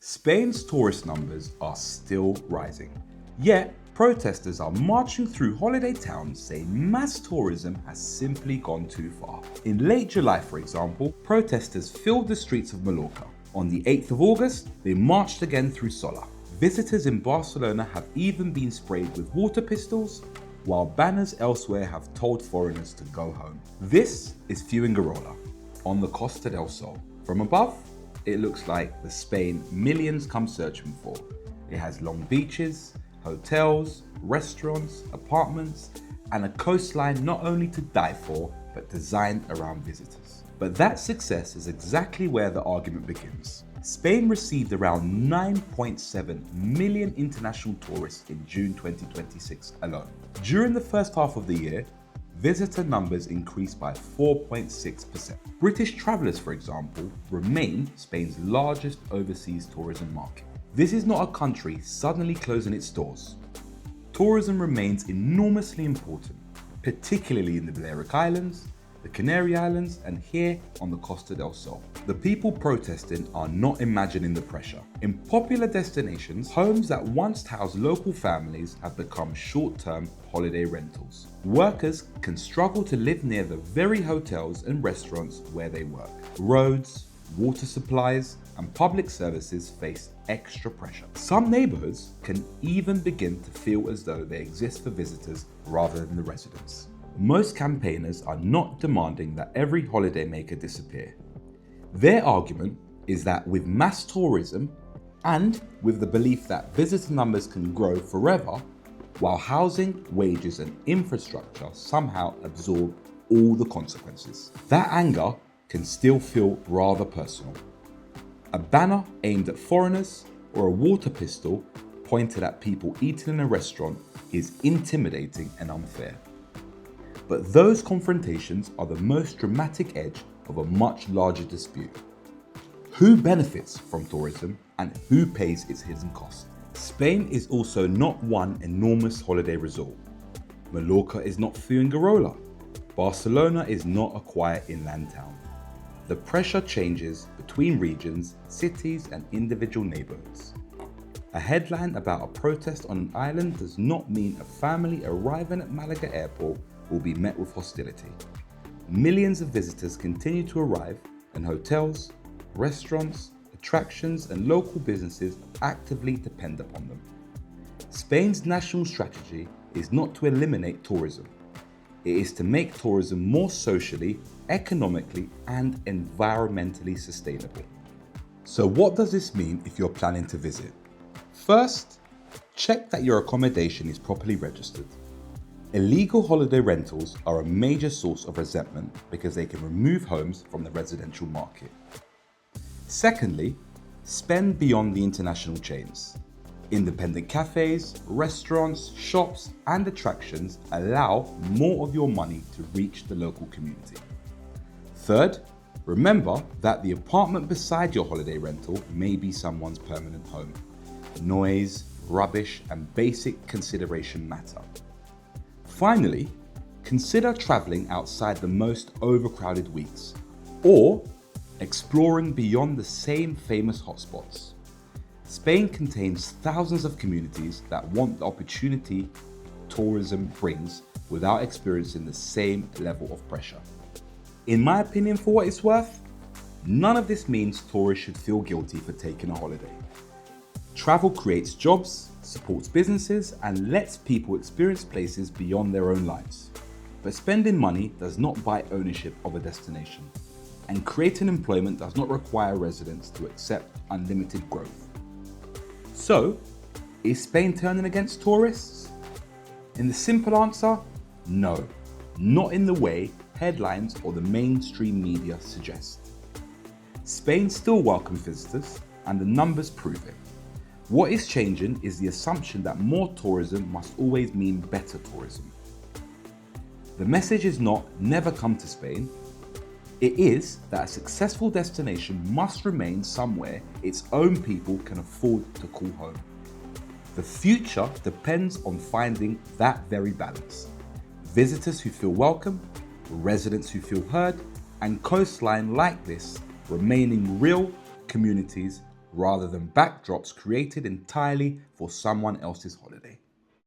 Spain's tourist numbers are still rising. Yet, protesters are marching through holiday towns saying mass tourism has simply gone too far. In late July, for example, protesters filled the streets of Mallorca. On the 8th of August, they marched again through Sola. Visitors in Barcelona have even been sprayed with water pistols, while banners elsewhere have told foreigners to go home. This is Fuengirola, on the Costa del Sol. From above, it looks like the Spain millions come searching for. It has long beaches, hotels, restaurants, apartments, and a coastline not only to die for, but designed around visitors. But that success is exactly where the argument begins. Spain received around 9.7 million international tourists in June 2026 alone. During the first half of the year, visitor numbers increased by 4.6%. British travellers, for example, remain Spain's largest overseas tourism market. This is not a country suddenly closing its doors. Tourism remains enormously important, particularly in the Balearic Islands, the Canary Islands, and here on the Costa del Sol. The people protesting are not imagining the pressure. In popular destinations, homes that once housed local families have become short-term holiday rentals. Workers can struggle to live near the very hotels and restaurants where they work. Roads, water supplies, and public services face extra pressure. Some neighborhoods can even begin to feel as though they exist for visitors rather than the residents. Most campaigners are not demanding that every holidaymaker disappear. Their argument is that with mass tourism and with the belief that visitor numbers can grow forever, while housing, wages, and infrastructure somehow absorb all the consequences. That anger can still feel rather personal. A banner aimed at foreigners or a water pistol pointed at people eating in a restaurant is intimidating and unfair. But those confrontations are the most dramatic edge of a much larger dispute. Who benefits from tourism and who pays its hidden cost? Spain is also not one enormous holiday resort. Mallorca is not Fuengirola. Barcelona is not a quiet inland town. The pressure changes between regions, cities, and individual neighborhoods. A headline about a protest on an island does not mean a family arriving at Malaga airport will be met with hostility. Millions of visitors continue to arrive, and hotels, restaurants, attractions, and local businesses actively depend upon them. Spain's national strategy is not to eliminate tourism. It is to make tourism more socially, economically, and environmentally sustainable. So what does this mean if you're planning to visit? First, check that your accommodation is properly registered. Illegal holiday rentals are a major source of resentment because they can remove homes from the residential market. Secondly, spend beyond the international chains. Independent cafes, restaurants, shops, and attractions allow more of your money to reach the local community. Third, remember that the apartment beside your holiday rental may be someone's permanent home. Noise, rubbish, and basic consideration matter. Finally, consider traveling outside the most overcrowded weeks or exploring beyond the same famous hotspots. Spain contains thousands of communities that want the opportunity tourism brings without experiencing the same level of pressure. In my opinion, for what it's worth, none of this means tourists should feel guilty for taking a holiday. Travel creates jobs, supports businesses, and lets people experience places beyond their own lives. But spending money does not buy ownership of a destination, and creating employment does not require residents to accept unlimited growth. So, is Spain turning against tourists? In the simple answer, no, not in the way headlines or the mainstream media suggest. Spain still welcomes visitors, and the numbers prove it. What is changing is the assumption that more tourism must always mean better tourism. The message is not never come to Spain. It is that a successful destination must remain somewhere its own people can afford to call home. The future depends on finding that very balance. Visitors who feel welcome, residents who feel heard, and coastline like this remaining real communities rather than backdrops created entirely for someone else's holiday.